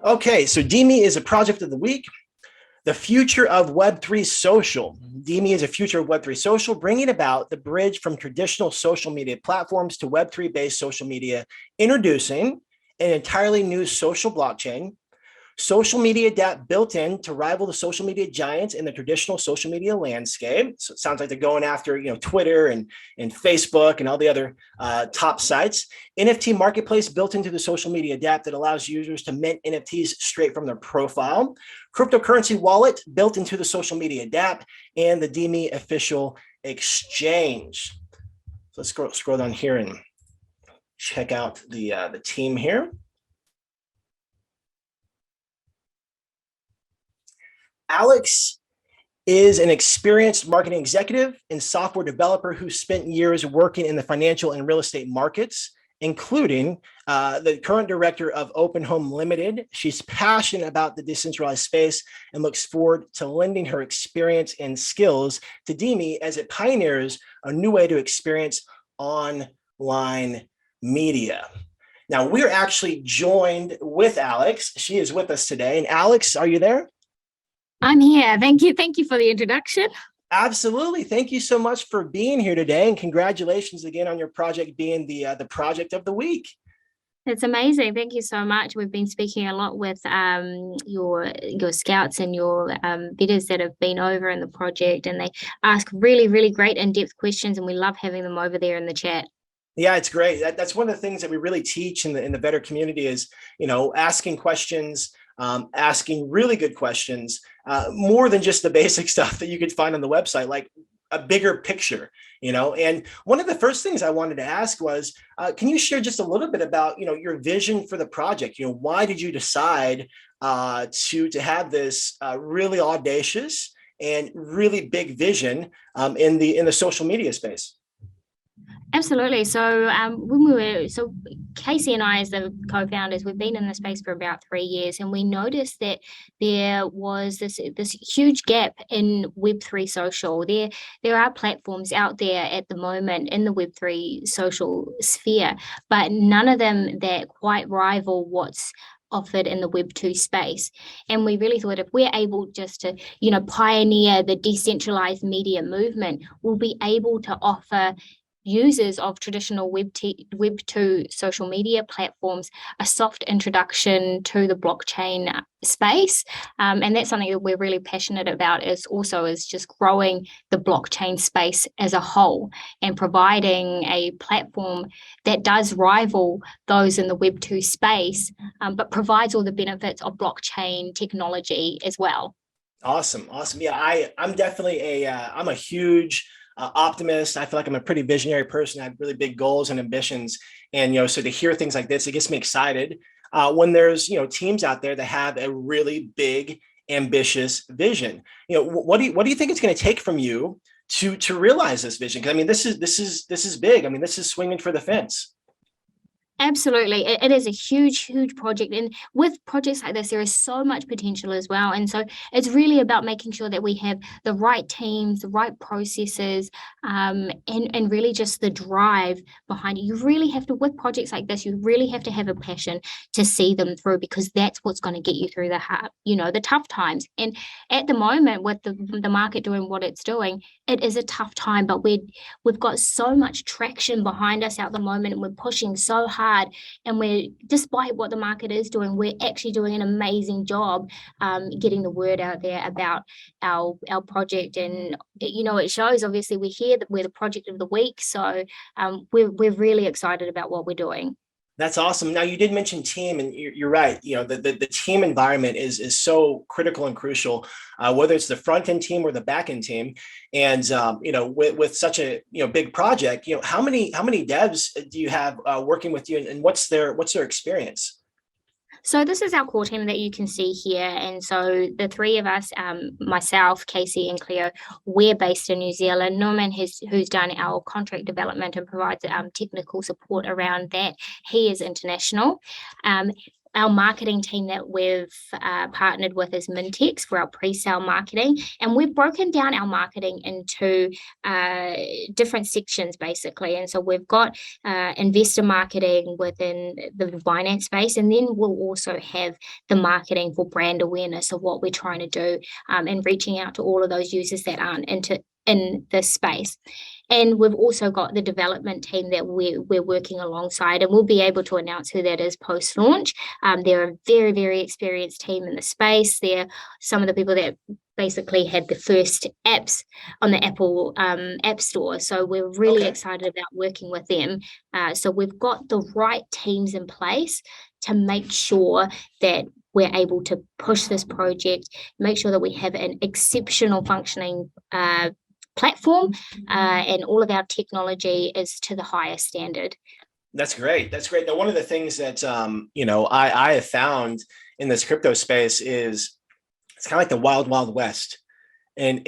Okay, so DeMe is a project of the week. The future of Web3 social. DeMe is a future of Web3 social, bringing about the bridge from traditional social media platforms to Web3 based social media, introducing an entirely new social blockchain, social media dApp built in to rival the social media giants in the traditional social media landscape. So it sounds like they're going after, Twitter and Facebook and all the other top sites. NFT marketplace built into the social media dApp that allows users to mint NFTs straight from their profile. Cryptocurrency wallet built into the social media dApp, and the DeMe official exchange. So let's scroll down here and check out the team here. Alex is an experienced marketing executive and software developer who spent years working in the financial and real estate markets, including the current director of Open Home Limited. She's passionate about the decentralized space and looks forward to lending her experience and skills to DeMe as it pioneers a new way to experience online media. Now, we're actually joined with Alex. She is with us today. And Alex, are you there? I'm here. Thank you. Thank you for the introduction. Absolutely. Thank you so much for being here today. And congratulations again on your project being the project of the week. It's amazing. Thank you so much. We've been speaking a lot with your scouts and your bidders that have been over in the project, and they ask really, really great in-depth questions, and we love having them over there in the chat. Yeah, it's great. That's one of the things that we really teach in the better community is, asking questions, asking really good questions, more than just the basic stuff that you could find on the website, like a bigger picture, And one of the first things I wanted to ask was, can you share just a little bit about, your vision for the project? Why did you decide to have this really audacious and really big vision in the social media space? Absolutely. So Casey and I, as the co-founders, we've been in the space for about 3 years, and we noticed that there was this huge gap in Web3 social. There are platforms out there at the moment in the Web3 social sphere, but none of them that quite rival what's offered in the Web2 space. And we really thought if we're able just to, pioneer the decentralized media movement, we'll be able to offer users of traditional Web2 social media platforms a soft introduction to the blockchain space. And that's something that we're really passionate about, is just growing the blockchain space as a whole and providing a platform that does rival those in the Web2 space, but provides all the benefits of blockchain technology as well. Awesome. Yeah, I'm definitely I'm a huge optimist. I feel like I'm a pretty visionary person. I have really big goals and ambitions. And, so to hear things like this, it gets me excited when there's, teams out there that have a really big, ambitious vision. What do you think it's going to take from you to realize this vision? Because I mean, this is big. I mean, this is swinging for the fence. Absolutely. It is a huge, huge project. And with projects like this, there is so much potential as well. And so it's really about making sure that we have the right teams, the right processes, and really just the drive behind it. You really have to, with projects like this, you really have to have a passion to see them through, because that's what's going to get you through the tough times. And at the moment, with the market doing what it's doing, it is a tough time, but we've got so much traction behind us at the moment, and we're pushing so hard. And despite what the market is doing, we're actually doing an amazing job getting the word out there about our project. And it shows. Obviously, we hear that we're the project of the week, so we're really excited about what we're doing. That's awesome. Now, you did mention team, and you're right. The team environment is so critical and crucial, whether it's the front end team or the back end team. And with such a big project, how many devs do you have working with you, and what's their experience? So this is our core team that you can see here. And so the three of us, myself, Casey and Cleo, we're based in New Zealand. Norman, who's done our contract development and provides technical support around that, he is international. our marketing team that we've partnered with is Mintex for our pre-sale marketing, and we've broken down our marketing into different sections basically. And so we've got investor marketing within the finance space, and then we'll also have the marketing for brand awareness of what we're trying to do, and reaching out to all of those users that aren't in this space. And we've also got the development team that we're working alongside, and we'll be able to announce who that is post-launch. They're a very, very experienced team in the space. They're some of the people that basically had the first apps on the Apple App Store. So we're really excited about working with them. So we've got the right teams in place to make sure that we're able to push this project, make sure that we have an exceptional functioning platform, and all of our technology is to the highest standard. That's great. That's great. Now, one of the things that I have found in this crypto space is it's kind of like the wild, wild west, and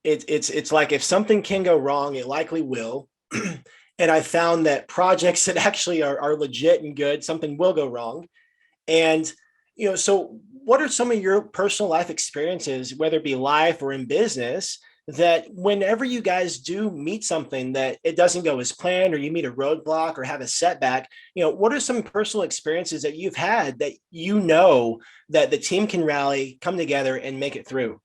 it's like if something can go wrong, it likely will. And I found that projects that actually are legit and good, something will go wrong. And so what are some of your personal life experiences, whether it be life or in business, that whenever you guys do meet something that it doesn't go as planned, or you meet a roadblock or have a setback, what are some personal experiences that you've had that that the team can rally, come together and make it through?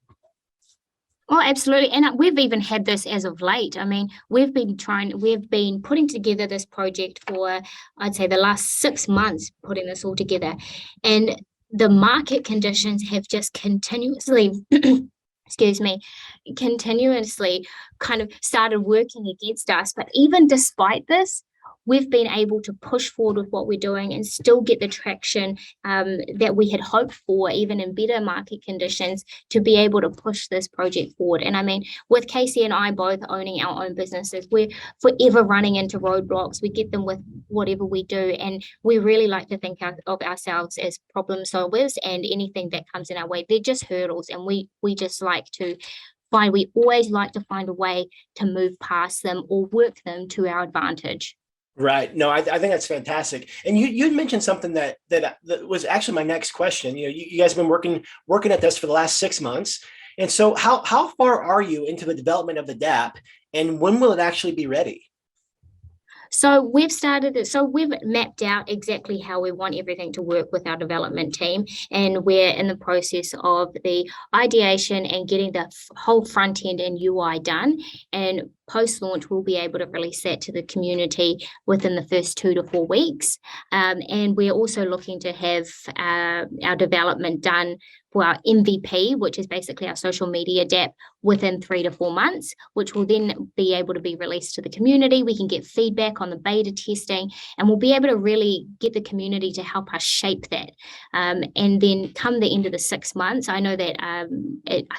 Oh, absolutely. And we've even had this as of late. I mean, we've been putting together this project for, I'd say, the last 6 months, putting this all together. And the market conditions have just continuously continuously kind of started working against us. But even despite this, we've been able to push forward with what we're doing and still get the traction that we had hoped for, even in better market conditions, to be able to push this project forward. And I mean, with Casey and I both owning our own businesses, we're forever running into roadblocks. We get them with whatever we do. And we really like to think of ourselves as problem solvers, and anything that comes in our way, they're just hurdles. And we just like to we always like to find a way to move past them or work them to our advantage. Right. No, I think that's fantastic. And you mentioned something that was actually my next question. You guys have been working at this for the last 6 months. And so how far are you into the development of the DApp, and when will it actually be ready? So we've mapped out exactly how we want everything to work with our development team, and we're in the process of the ideation and getting the whole front end and UI done. And post-launch, we'll be able to release that to the community within the first 2 to 4 weeks. And we're also looking to have our development done for our MVP, which is basically our social media DApp, within 3 to 4 months, which will then be able to be released to the community. We can get feedback on the beta testing, and we'll be able to really get the community to help us shape that. And then come the end of the 6 months, I know that I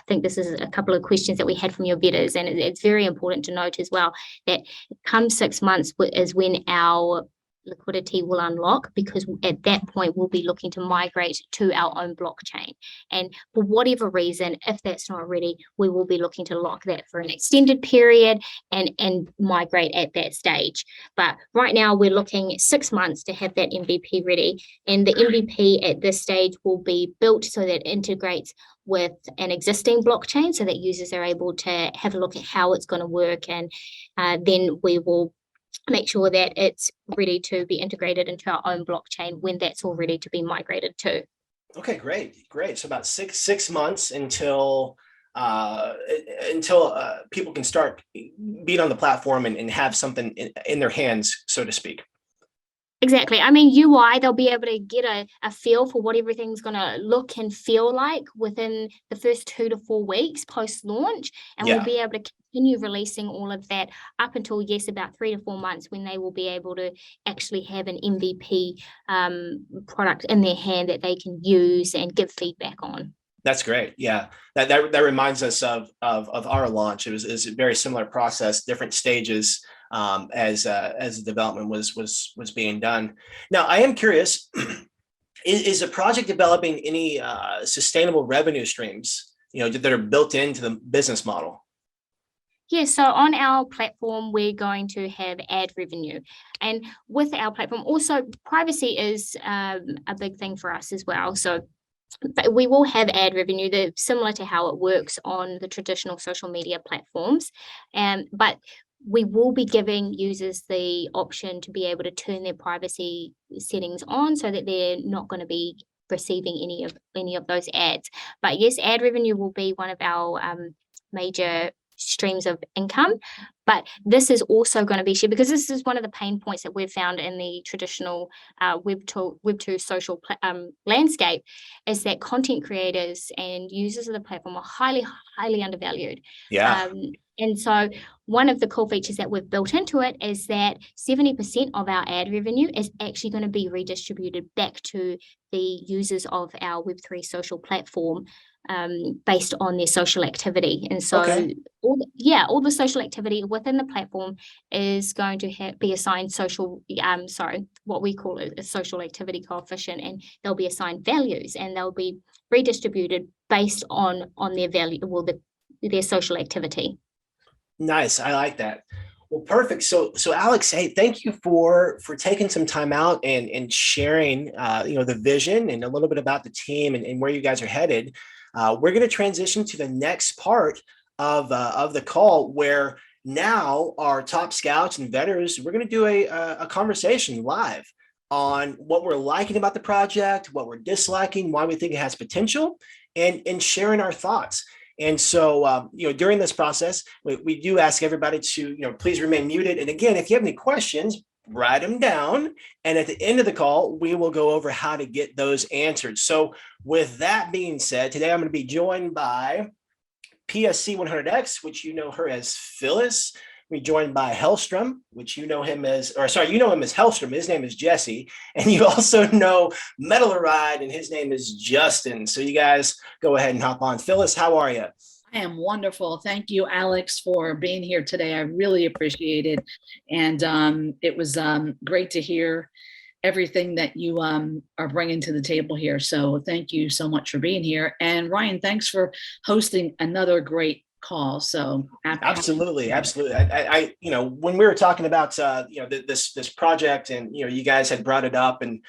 think this is a couple of questions that we had from your bidders, and it's very important to note as well that come 6 months is when our liquidity will unlock, because at that point we'll be looking to migrate to our own blockchain. And for whatever reason, if that's not ready, we will be looking to lock that for an extended period and migrate at that stage. But right now we're looking at 6 months to have that MVP ready. And the MVP at this stage will be built so that it integrates with an existing blockchain, so that users are able to have a look at how it's going to work. And then we will make sure that it's ready to be integrated into our own blockchain when that's all ready to be migrated to. Okay, great. So about six months until people can start being on the platform and have something in their hands, so to speak. Exactly. I mean, UI, they'll be able to get a feel for what everything's going to look and feel like within the first 2 to 4 weeks post-launch. And we'll be able to continue releasing all of that up until, about 3 to 4 months, when they will be able to actually have an MVP product in their hand that they can use and give feedback on. That's great. Yeah, that reminds us of our launch. It was a very similar process, different stages as the development was being done. Now, I am curious: is the project developing any sustainable revenue streams, that are built into the business model? Yeah, so on our platform, we're going to have ad revenue. And with our platform, also privacy is a big thing for us as well. So we will have ad revenue that's similar to how it works on the traditional social media platforms. But we will be giving users the option to be able to turn their privacy settings on so that they're not going to be receiving any of those ads. But yes, ad revenue will be one of our major streams of income. But this is also going to be shared because this is one of the pain points that we've found in the traditional Web2 social landscape, is that content creators and users of the platform are highly undervalued. Yeah. And so one of the cool features that we've built into it is that 70% of our ad revenue is actually going to be redistributed back to the users of our Web3 social platform, based on their social activity. And so Okay. all the social activity within the platform is going to be assigned what we call a social activity coefficient, and they'll be assigned values, and they'll be redistributed based on their value, their social activity. Nice. I like that. Well, perfect. So Alex, hey, thank you for taking some time out and sharing, the vision and a little bit about the team and where you guys are headed. We're going to transition to the next part of the call, where now our top scouts and veterans, we're going to do a conversation live on what we're liking about the project, what we're disliking, why we think it has potential, and sharing our thoughts. And so, during this process, we do ask everybody to, please remain muted. And again, if you have any questions, write them down. And at the end of the call, we will go over how to get those answered. So with that being said, today I'm going to be joined by PSC 100X, which you know her as Phyllis. We're joined by Hellstrom, which you know him as Hellstrom. His name is Jesse. And you also know Metaloride, and his name is Justin. So you guys go ahead and hop on. Phyllis, how are you? I am wonderful. Thank you, Alex, for being here today. I really appreciate it. And it was great to hear everything that you are bringing to the table here. So thank you so much for being here. And Ryan, thanks for hosting another great call. So absolutely. I when we were talking about this project, and you guys had brought it up, and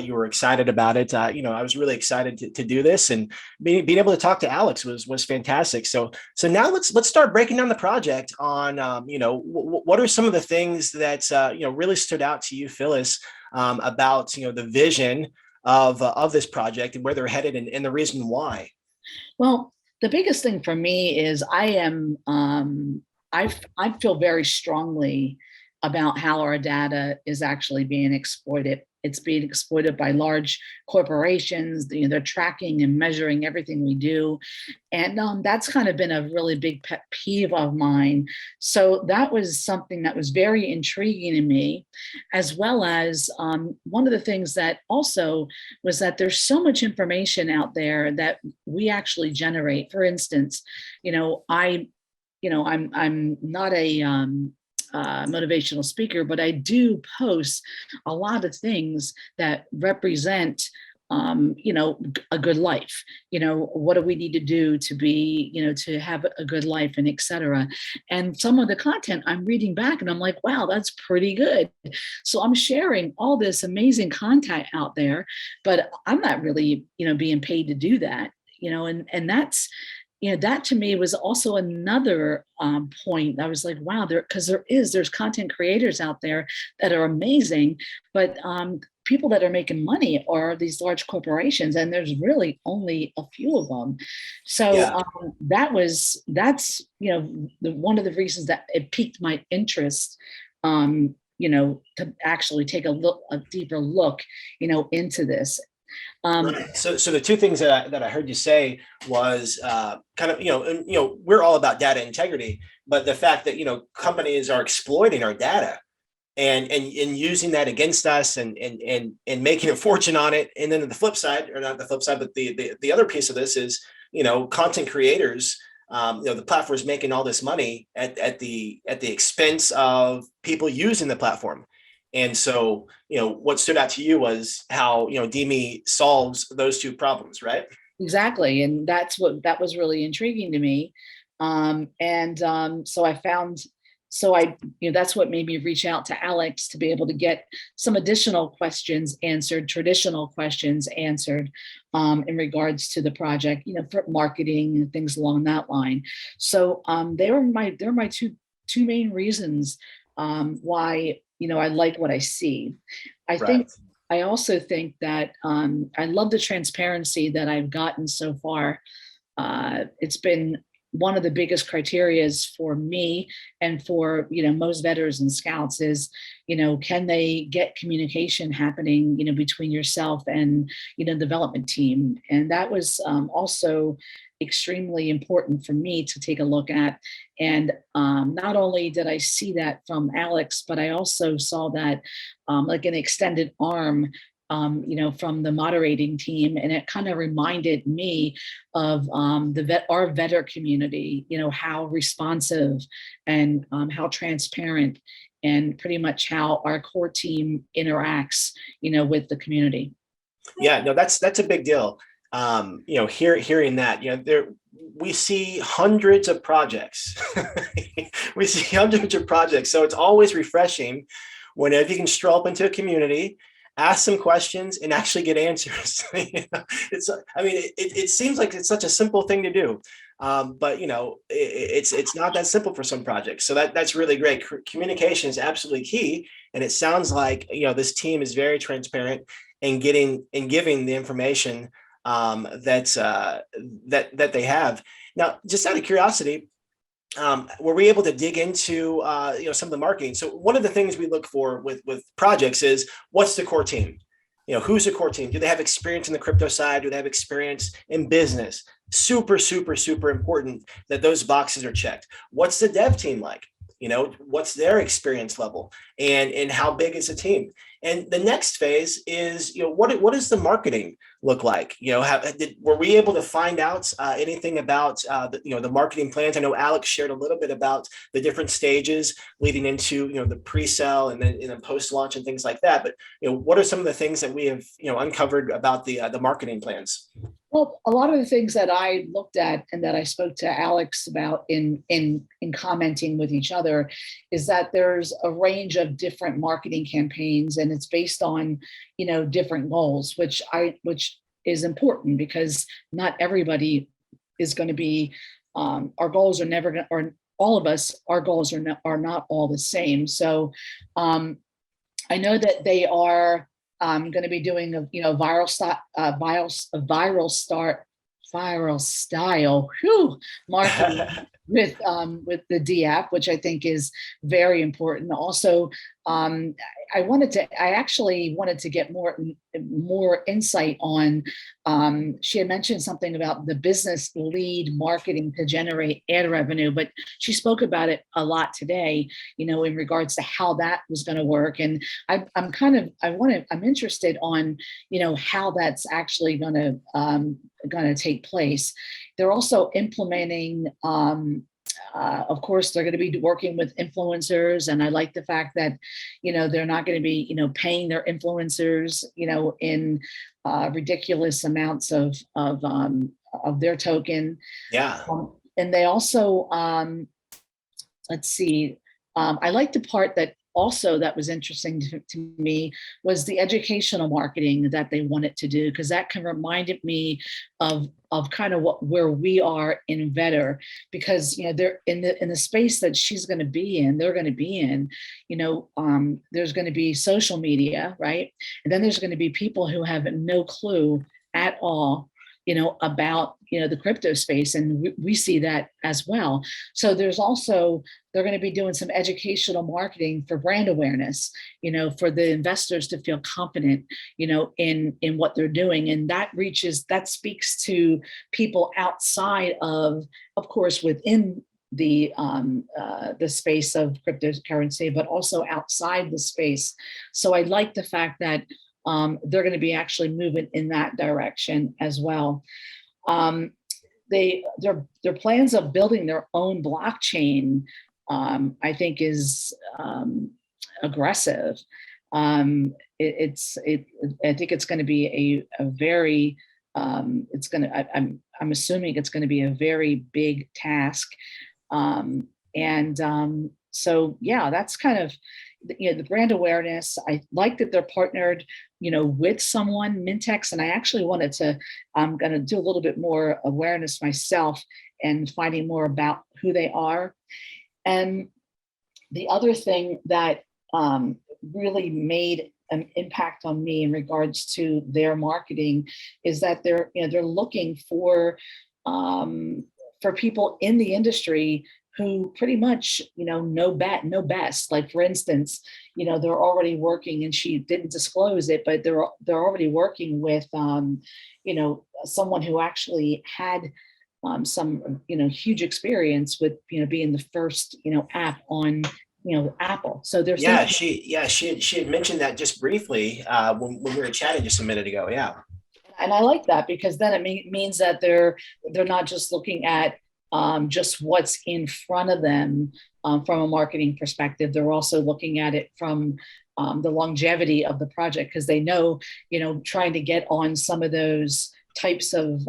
you were excited about it. I was really excited to do this, and being able to talk to Alex was fantastic. So now let's start breaking down the project on what are some of the things that really stood out to you, Phyllis, about the vision of this project and where they're headed, and the reason why. Well, the biggest thing for me is I feel very strongly about how our data is actually being exploited. It's being exploited by large corporations. They're tracking and measuring everything we do. And that's kind of been a really big pet peeve of mine. So that was something that was very intriguing to me, as well as one of the things that also was that there's so much information out there that we actually generate. For instance, I'm not a motivational speaker, but I do post a lot of things that represent a good life. What do we need to do to be, to have a good life, and et cetera. And some of the content I'm reading back and I'm like, wow, that's pretty good. So I'm sharing all this amazing content out there, but I'm not really, being paid to do that, and that's, that to me was also another point. I was like, wow, there's content creators out there that are amazing, but people that are making money are these large corporations, and there's really only a few of them. So Yeah. that's one of the reasons that it piqued my interest, to actually take a deeper look, into this. So the two things that I heard you say was kind of, we're all about data integrity, but the fact that companies are exploiting our data and using that against us, and making a fortune on it. And then the flip side, or not the flip side, but the other piece of this is, content creators, the platform is making all this money at the expense of people using the platform. And so, what stood out to you was how, DeMe solves those two problems, right? Exactly. And that was really intriguing to me. So I found, so I, that's what made me reach out to Alex to be able to get some additional questions answered, traditional questions answered in regards to the project, for marketing and things along that line. So they're my two main reasons why, I like what I see. I also think that I love the transparency that I've gotten so far. It's been one of the biggest criterias for me and for, most veterans and scouts is, can they get communication happening, between yourself and, development team. And that was also extremely important for me to take a look at. And not only did I see that from Alex, but I also saw that like an extended arm from the moderating team. And it kind of reminded me of our veteran community, how responsive and how transparent and pretty much how our core team interacts, with the community. Yeah, no, that's a big deal. Hearing that, we see hundreds of projects. We see hundreds of projects. So it's always refreshing whenever you can stroll up into a community, ask some questions, and actually get answers. It seems like it's such a simple thing to do, but it's not that simple for some projects. So that's really great. Communication is absolutely key, and it sounds like this team is very transparent and giving the information that they have. Now, just out of curiosity, were we able to dig into some of the marketing? So one of the things we look for with projects is, what's the core team? Who's the core team? Do they have experience in the crypto side? Do they have experience in business? Super, super, super important that those boxes are checked. What's the dev team like? What's their experience level, and how big is the team? And the next phase is, what does the marketing look like? Were we able to find out anything about the marketing plans? I know Alex shared a little bit about the different stages leading into the pre-sale and then in the post-launch and things like that. But what are some of the things that we have uncovered about the marketing plans? Well, a lot of the things that I looked at and that I spoke to Alex about in commenting with each other is that there's a range of different marketing campaigns, and it's based on, different goals, which is important because not everybody is going to be, our goals are never going to, or all of us, our goals are not all the same. So I know that they are going to be doing a viral style marketing with the D app, which I think is very important. Also, I actually wanted to get more insight on. She had mentioned something about the business lead marketing to generate ad revenue, but she spoke about it a lot today. In regards to how that was going to work, and I'm interested on how that's actually going to take place. They're also implementing. Of course, they're going to be working with influencers, and I like the fact that they're not going to be paying their influencers in ridiculous amounts of their token. Yeah. And they also let's see. I like the part that was interesting to me was the educational marketing that they wanted to do, because that kind of reminded me of kind of where we are in Vetter, because they're in the space that she's going to be in, they're going to be in, there's going to be social media, right? And then there's going to be people who have no clue at all about the crypto space, and we see that as well. So they're going to be doing some educational marketing for brand awareness, for the investors to feel confident in what they're doing, and that speaks to people outside of course within the space of cryptocurrency, but also outside the space. So I like the fact that they're going to be actually moving in that direction as well. Their plans of building their own blockchain, I think, is aggressive. I think it's going to be a very I'm assuming it's going to be a very big task. So yeah, that's kind of, the brand awareness. I like that they're partnered, with someone, Mintex, and I actually wanted to, I'm going to do a little bit more awareness myself and finding more about who they are. And the other thing that really made an impact on me in regards to their marketing is that they're looking for people in the industry who pretty much know best. Like, for instance, they're already working, and she didn't disclose it, but they're already working with someone who actually had some huge experience with being the first app on Apple. So there's she had mentioned that just briefly when we were chatting just a minute ago. Yeah. And I like that, because then it means that they're not just looking at just what's in front of them from a marketing perspective. They're also looking at it from the longevity of the project, because they know, trying to get on some of those types of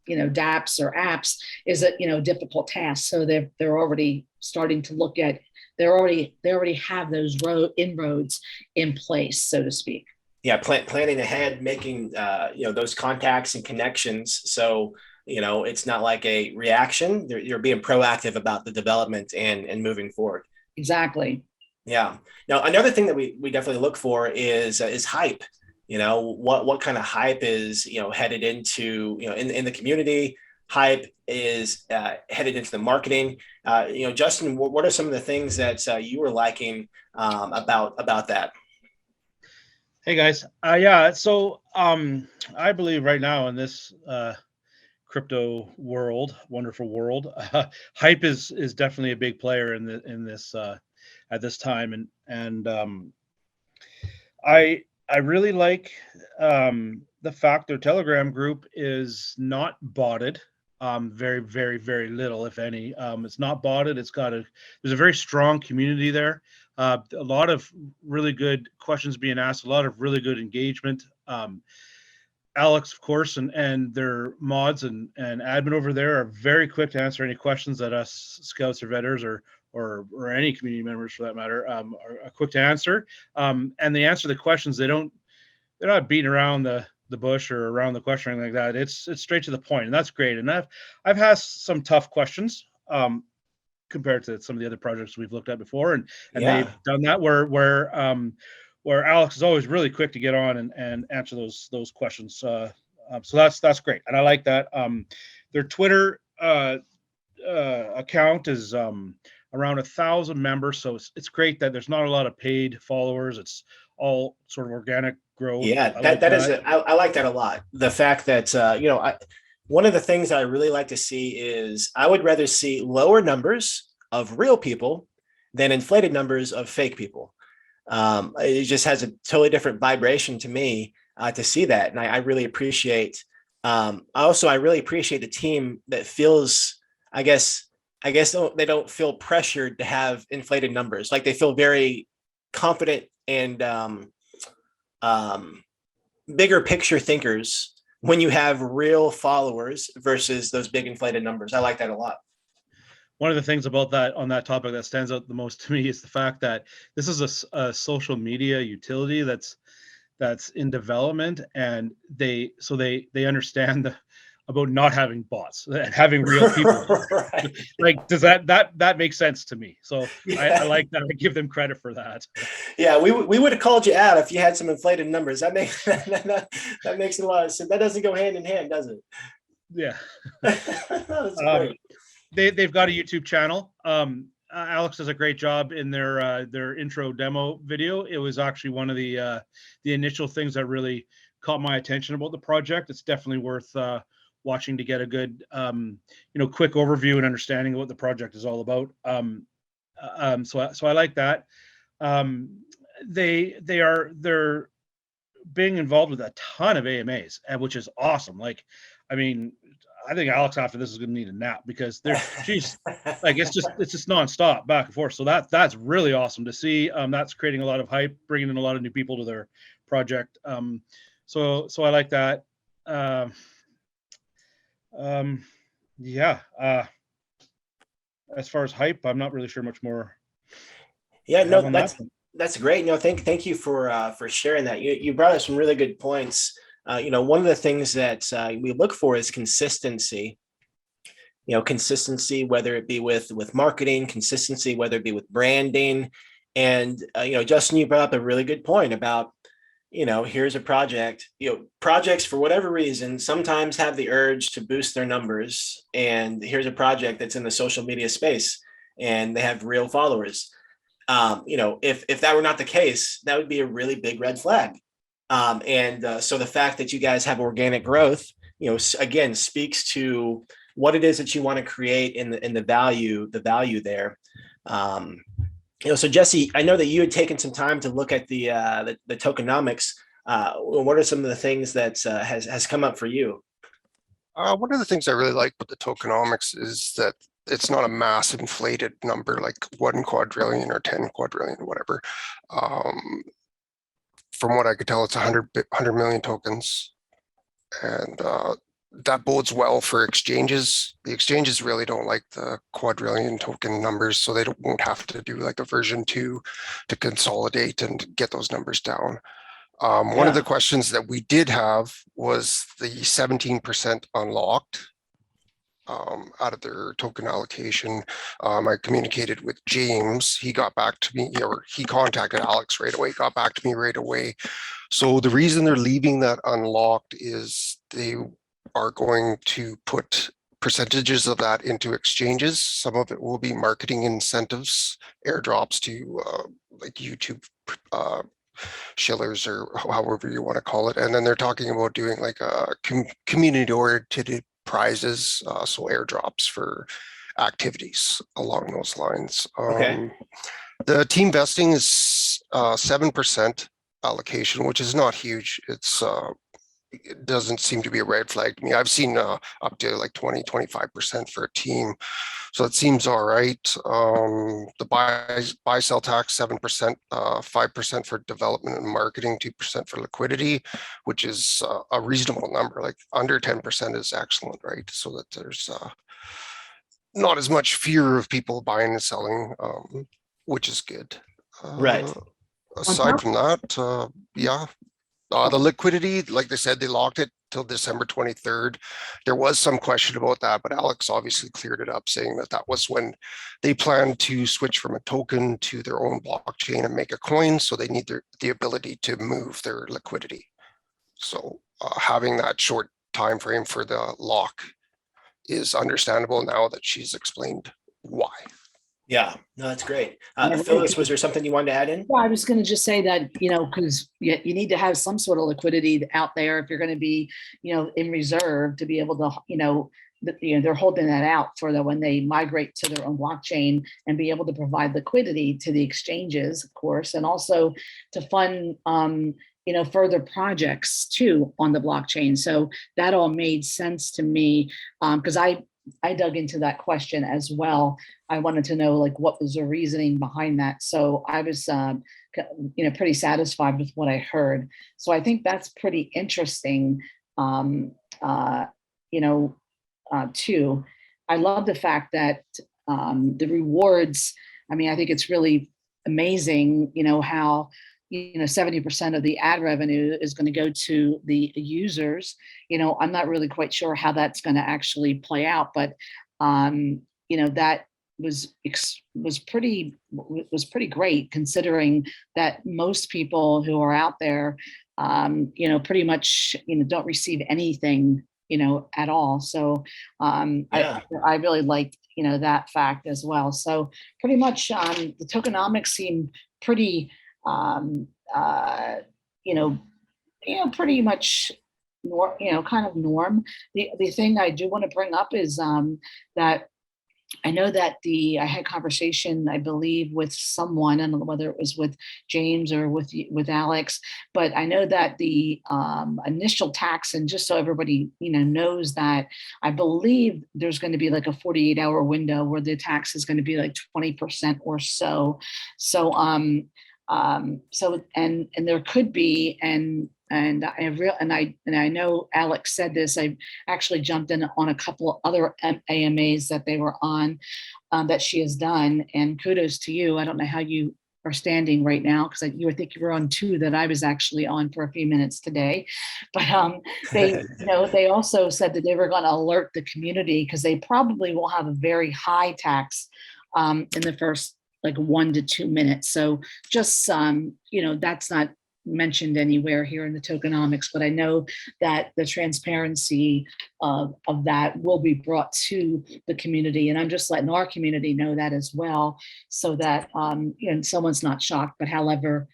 dApps or apps is a difficult task. So they're already starting to look at, they already have those inroads in place, so to speak. Yeah, planning ahead, making those contacts and connections. So it's not like a reaction. You're being proactive about the development and moving forward. Exactly. Yeah. Now, another thing that we definitely look for is hype. What kind of hype is headed into in the community. Hype is headed into the marketing. Justin, what are some of the things that you were liking about that? Hey guys, yeah. So I believe right now in this crypto world, wonderful world, hype is definitely a big player in this at this time, and I really like the fact their Telegram group is not botted. Very, very, very little, if any. It's not botted. There's a very strong community there. A lot of really good questions being asked, a lot of really good engagement. Alex, of course, and their mods and admin over there are very quick to answer any questions that us scouts or vetters or any community members, for that matter, are quick to answer. And they answer the questions. They're not beating around the bush or around the question or anything like that. It's straight to the point, and that's great. And I've asked some tough questions compared to some of the other projects we've looked at before, and they've done that where Alex is always really quick to get on and answer those questions. So that's great, and I like that. Their Twitter account is around 1,000 members, so it's great that there's not a lot of paid followers. It's all sort of organic growth. Yeah, I like that a lot. The fact that one of the things that I really like to see is I would rather see lower numbers of real people than inflated numbers of fake people. It just has a totally different vibration to me to see that, and I really appreciate. I really appreciate the team that feels. I guess they don't feel pressured to have inflated numbers. Like, they feel very confident and bigger picture thinkers when you have real followers versus those big inflated numbers. I like that a lot. One of the things about that, on that topic, that stands out the most to me is the fact that this is a social media utility that's in development, and they understand about not having bots and having real people. Right. Like, does that makes sense to me? So yeah. I like that. I give them credit for that. Yeah, we would have called you out if you had some inflated numbers. That makes that makes a lot of sense. That doesn't go hand in hand, does it? Yeah. That's great. They've got a YouTube channel. Alex does a great job in their intro demo video. It was actually one of the initial things that really caught my attention about the project. It's definitely worth watching to get a good quick overview and understanding of what the project is all about. So I like that. They're being involved with a ton of AMAs, which is awesome. Like, I mean, I think Alex after this is going to need a nap, because it's just nonstop back and forth. So that's really awesome to see. That's creating a lot of hype, bringing in a lot of new people to their project. So I like that. Yeah. As far as hype, I'm not really sure much more. Yeah, to have no, on that's that. that's great. No, thank you for sharing that. You brought up some really good points. One of the things that we look for is consistency. Consistency, whether it be with marketing, consistency, whether it be with branding, and Justin, you brought up a really good point about here's a project. Projects for whatever reason sometimes have the urge to boost their numbers, and here's a project that's in the social media space and they have real followers. If that were not the case, that would be a really big red flag. And so the fact that you guys have organic growth, again, speaks to what it is that you want to create in the value there. So Jesse, I know that you had taken some time to look at the tokenomics. What are some of the things that has come up for you? One of the things I really like with the tokenomics is that it's not a massive inflated number like 1 quadrillion or 10 quadrillion, whatever. From what I could tell, it's 100 million tokens. And that bodes well for exchanges. The exchanges really don't like the quadrillion token numbers, so they won't have to do like a version 2 to consolidate and get those numbers down. One of the questions that we did have was the 17% unlocked out of their token allocation. I communicated with James. He got back to me, or he contacted Alex right away, got back to me right away. So the reason they're leaving that unlocked is they are going to put percentages of that into exchanges. Some of it will be marketing incentives, airdrops to like YouTube shillers or however you want to call it. And then they're talking about doing like a community oriented prizes, so airdrops for activities along those lines. Okay. The team vesting is 7% allocation, which is not huge. It doesn't seem to be a red flag to me. I've seen up to like 20-25% for a team, so it seems all right. The buy sell tax 7%, 5% for development and marketing, 2% for liquidity, which is a reasonable number. Like under 10% is excellent, right? So that there's not as much fear of people buying and selling, which is good. Right. Aside from that, yeah. The liquidity, like they said, they locked it till December 23rd. There was some question about that, but Alex obviously cleared it up, saying that that was when they plan to switch from a token to their own blockchain and make a coin. So they need the ability to move their liquidity. So having that short time frame for the lock is understandable now that she's explained why. Yeah, no, that's great. Phyllis, was there something you wanted to add in? Well, I was going to just say that, because you need to have some sort of liquidity out there if you're going to be, in reserve to be able to, they're holding that out for when they migrate to their own blockchain and be able to provide liquidity to the exchanges, of course, and also to fund, further projects too on the blockchain. So that all made sense to me because I dug into that question as well. I wanted to know what was the reasoning behind that. So I was, pretty satisfied with what I heard. So I think that's pretty interesting, too. I love the fact that the rewards, I think it's really amazing, how 70% of the ad revenue is going to go to the users. I'm not really quite sure how that's going to actually play out, but that was pretty great, considering that most people who are out there, pretty much don't receive anything at all. So I really liked that fact as well. So pretty much the tokenomics seem pretty pretty much kind of norm. The thing I do want to bring up is that I know that I had conversation, I believe, with someone, I don't know whether it was with James or with Alex, but I know that the initial tax, and just so everybody knows that, I believe there's going to be like a 48-hour window where the tax is going to be like 20% or so. So and there could be, and and I know Alex said this. I actually jumped in on a couple of other AMAs that they were on, that she has done, and kudos to you. I don't know how you are standing right now, because you would think you were on two that I was actually on for a few minutes today. But they also said that they were going to alert the community, because they probably will have a very high tax in the first like 1 to 2 minutes. So just that's not mentioned anywhere here in the tokenomics, but I know that the transparency of that will be brought to the community, and I'm just letting our community know that as well, so that someone's not shocked. But however,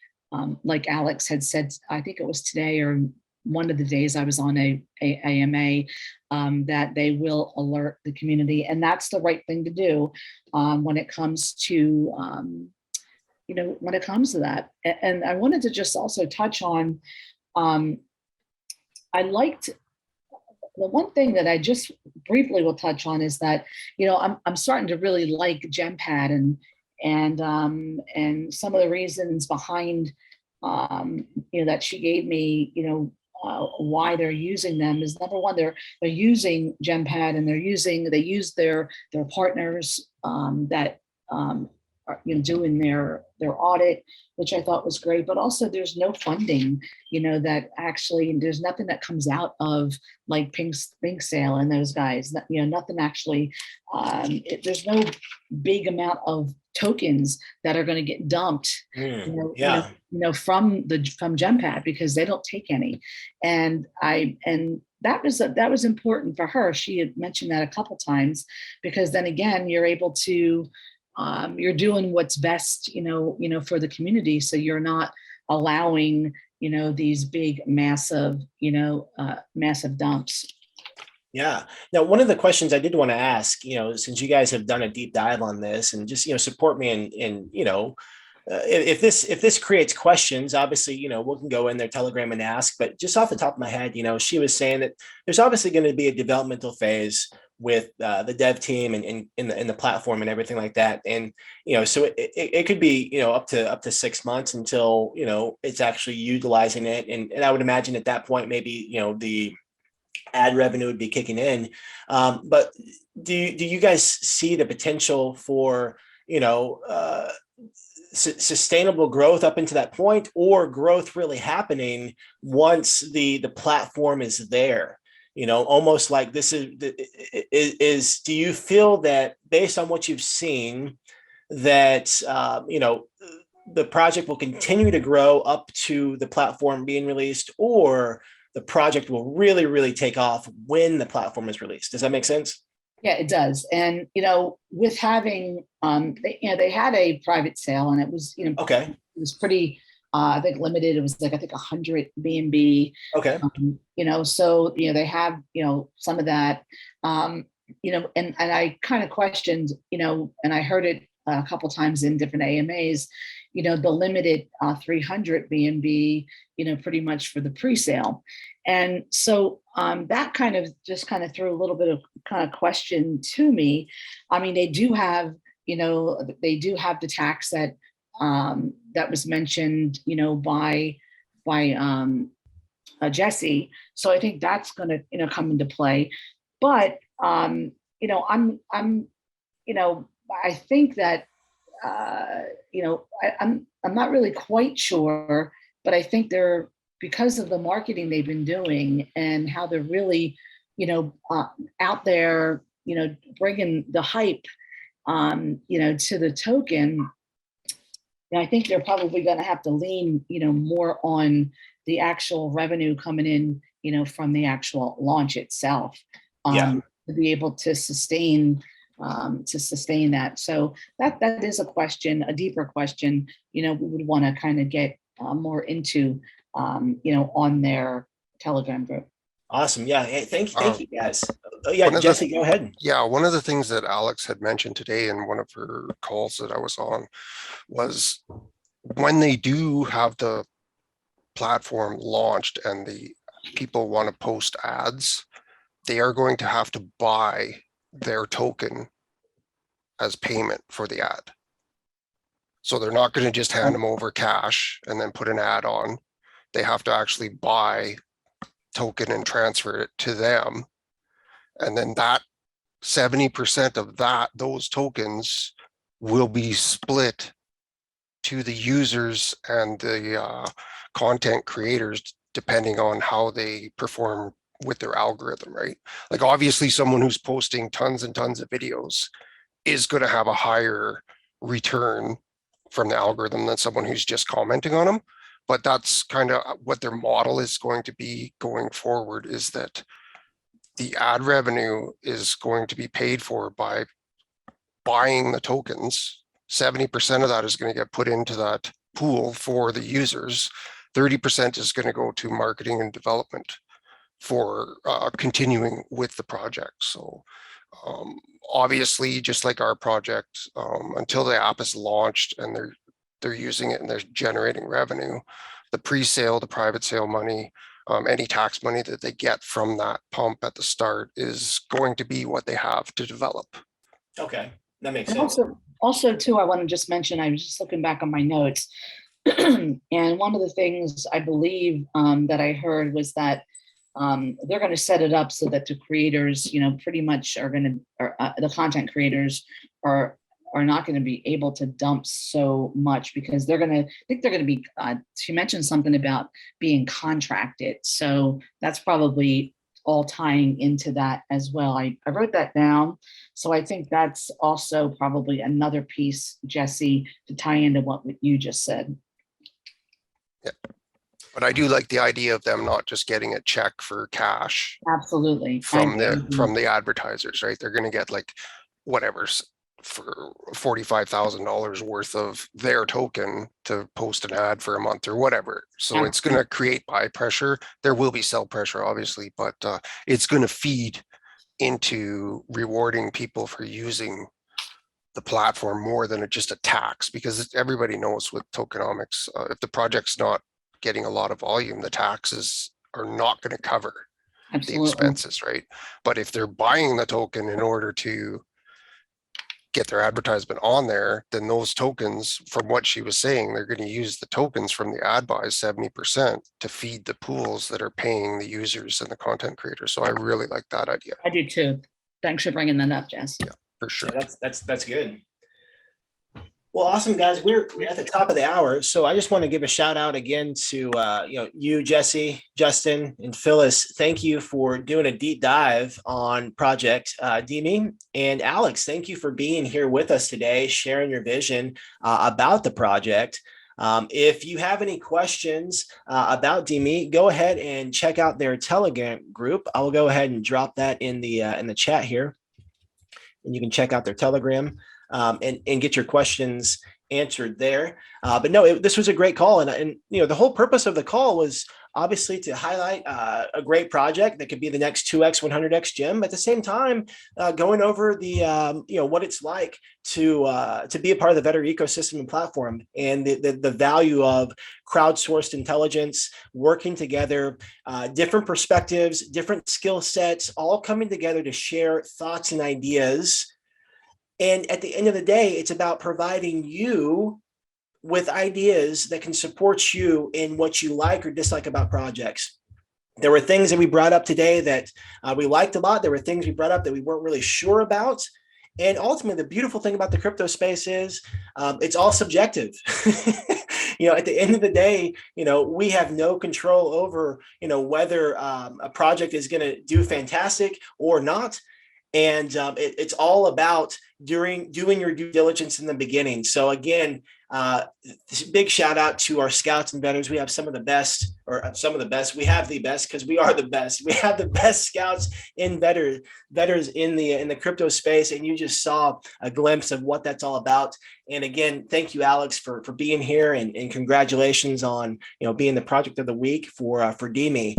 like Alex had said, I think it was today or one of the days I was on a AMA, that they will alert the community, and that's the right thing to do when it comes to when it comes to that. And I wanted to just also touch on, I liked the one thing that I just briefly will touch on is that, I'm starting to really like GemPad, and some of the reasons behind, that she gave me, why they're using them is, number one, they're using GemPad, and they use their partners that are doing their audit, which I thought was great. But also, there's no funding, that actually, there's nothing that comes out of like Presale and those guys. Nothing actually. There's no big amount of tokens that are going to get dumped, from GemPad, because they don't take any. And that was important for her. She had mentioned that a couple times, because then again, you're able to, you're doing what's best, for the community. So you're not allowing, these big, massive dumps. Yeah. Now, one of the questions I did want to ask, since you guys have done a deep dive on this, and just, support me in if this creates questions, obviously, we can go in their Telegram and ask, but just off the top of my head, she was saying that there's obviously going to be a developmental phase with the dev team and in the platform and everything like that. And, so it could be, up to 6 months until, it's actually utilizing it. And I would imagine at that point, maybe, the ad revenue would be kicking in. But do you guys see the potential for, sustainable growth up into that point, or growth really happening once the platform is there? Almost like this is do you feel that, based on what you've seen, that the project will continue to grow up to the platform being released, or the project will really, really take off when the platform is released? Does that make sense? Yeah, it does. And, with having, they had a private sale, and it was, Okay. it was pretty, I think limited. It was like, I think 100 B&B. Okay. So, they have, some of that, and I kind of questioned, and I heard it a couple times in different AMAs, the limited 300 B&B, pretty much for the pre-sale. And so that kind of threw a little bit of kind of question to me. I mean, they do have the tax that that was mentioned, by Jesse. So I think that's going to, come into play. But I think that I'm not really quite sure, but I think they're, because of the marketing they've been doing and how they're really, out there, bringing the hype, to the token. And I think they're probably going to have to lean, more on the actual revenue coming in, from the actual launch itself, to be able to sustain that. So that is a question, a deeper question, we would want to kind of get more into, on their Telegram group. Awesome. Yeah. Hey, thank you guys. Jesse, go ahead. Yeah, one of the things that Alex had mentioned today in one of her calls that I was on was, when they do have the platform launched and the people want to post ads, they are going to have to buy their token as payment for the ad. So they're not going to just hand them over cash and then put an ad on. they have to actually buy token and transfer it to them. And then that 70% of those tokens will be split to the users and the content creators, depending on how they perform with their algorithm, right? Like obviously someone who's posting tons and tons of videos is going to have a higher return from the algorithm than someone who's just commenting on them. But that's kind of what their model is going to be going forward, is that the ad revenue is going to be paid for by buying the tokens. 70% of that is going to get put into that pool for the users. 30% is going to go to marketing and development for continuing with the project. So obviously, just like our project, until the app is launched and they're using it and they're generating revenue, the pre-sale, the private sale money, any tax money that they get from that pump at the start is going to be what they have to develop. Okay, that makes And sense. also too, I want to just mention, I was just looking back on my notes, and one of the things I believe that I heard was that they're going to set it up so that the creators, pretty much are going to, the content creators are not going to be able to dump so much, because they're going to, I think they're going to be, she mentioned something about being contracted. So that's probably all tying into that as well. I wrote that down. So I think that's also probably another piece, Jesse, to tie into what you just said. Yeah. But I do like the idea of them not just getting a check for cash. Absolutely. From the advertisers, right? They're going to get like whatever's for $45,000 worth of their token to post an ad for a month or whatever. So it's going to create buy pressure. There will be sell pressure, obviously, but it's going to feed into rewarding people for using the platform more than just a tax, because everybody knows with tokenomics, if the project's not getting a lot of volume, the taxes are not going to cover the expenses, right? But if they're buying the token in order to get their advertisement on there, then those tokens, from what she was saying, they're going to use the tokens from the ad buys 70% to feed the pools that are paying the users and the content creators. So I really like that idea. I do too. Thanks for bringing that up, Jess. Yeah, for sure. Yeah, that's good. Well, awesome, guys. We're at the top of the hour, so I just want to give a shout out again to you, Jesse, Justin, and Phyllis. Thank you for doing a deep dive on Project DeMe, and Alex, thank you for being here with us today, sharing your vision about the project. If you have any questions about DeMe, go ahead and check out their Telegram group. I'll go ahead and drop that in the chat here, and you can check out their Telegram. And get your questions answered there. But no, this was a great call. And the whole purpose of the call was obviously to highlight a great project that could be the next 2x 100x gem. At the same time, going over the what it's like to be a part of the Vetter ecosystem and platform, and the value of crowdsourced intelligence, working together, different perspectives, different skill sets, all coming together to share thoughts and ideas. And at the end of the day, it's about providing you with ideas that can support you in what you like or dislike about projects. There were things that we brought up today that we liked a lot. There were things we brought up that we weren't really sure about. And ultimately, the beautiful thing about the crypto space is it's all subjective. At the end of the day, we have no control over, whether a project is going to do fantastic or not. And it's all about doing your due diligence in the beginning. So again, big shout out to our scouts and vetters. We have some of the best. We have the best because we are the best. We have the best scouts in vetters in the crypto space, and you just saw a glimpse of what that's all about. And again, thank you, Alex, for being here, and congratulations on being the project of the week for DeMe.